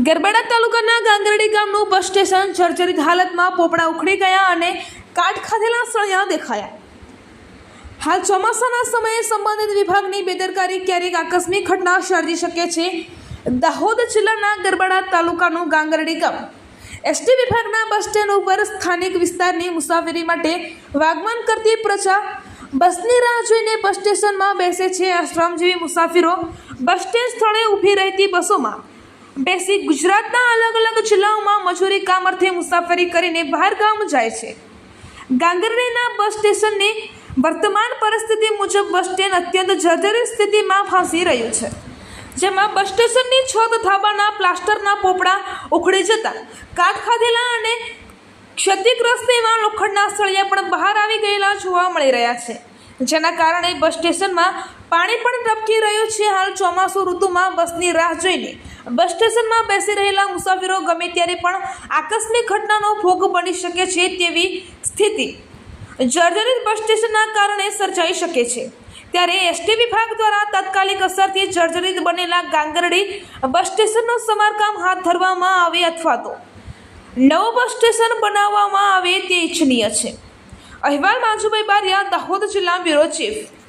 ગરબડા તાલુકાના ગાંગરડી ગામનું bus station જર્જરિત હાલતમાં પોપડા ઉખડી ગયા અને કાટ ખાધેલા સળિયા દેખાયા। હાલ ચોમાસાના સમયે સંબંધિત વિભાગની બેદરકારી ક્યારેક આકસ્મિક ઘટના સર્જી શકે છે। દાહોદ જિલ્લાના ગરબડા તાલુકાનું ગાંગરડી ગામ એસટી વિભાગના બસ સ્ટેન્ડ ઉપર સ્થાનિક વિસ્તારની મુસાફરી માટે આગમન કરતી પ્રજા બસની રાહ જોઈને બસ સ્ટેશનમાં બેસે છે। આ શ્રમજીવી મુસાફરો બસ સ્ટેન્ડ સ્થળે ઊભી રહેતી બસોમાં બેસી ગુજરાતના અલગ અલગ જિલ્લાઓમાં મજૂરી કામ અર્થે મુસાફરી કરીને બહાર ગામ જાય છે। ગાંગરડીના બસ સ્ટેશનની વર્તમાન પરિસ્થિતિ મુજબ બસ સ્ટેન્ડ અત્યંત જર્જરિત સ્થિતિમાં ફાંસી રહ્યું છે, જેમાં બસ સ્ટેશનની છત ધાબાના પ્લાસ્ટરના પોપડા ઉખડી જતા કાટ ખાધેલા અને ક્ષતિગ્રસ્ત એવા લોખંડના સળિયા પણ બહાર આવી ગયેલા જોવા મળી રહ્યા છે, જેના કારણે બસ સ્ટેશનમાં પાણી પણ ટપકી રહ્યું છે। હાલ ચોમાસુ ઋતુમાં બસની રાહ જોઈને બસ સ્ટેશનમાં બેસી રહેલા મુસાફરો ગમે ત્યારે પણ આકસ્મિક ઘટનાનો ભોગ બની શકે છે તેવી સ્થિતિ જર્જરિત બસ સ્ટેશનના કારણે સર્જાઈ શકે છે। ત્યારે એસટી વિભાગ દ્વારા તાત્કાલિક અસરથી જર્જરિત બનેલા ગાંગરડી બસ સ્ટેશનનું સમારકામ હાથ ધરવામાં આવે અથવા તો નવું બસ સ્ટેશન બનાવવામાં આવે તે ઇચ્છનીય છે। અહેવાલ માજુભાઈ બારિયા, દાહોદ જિલ્લા બ્યુરો ચીફ।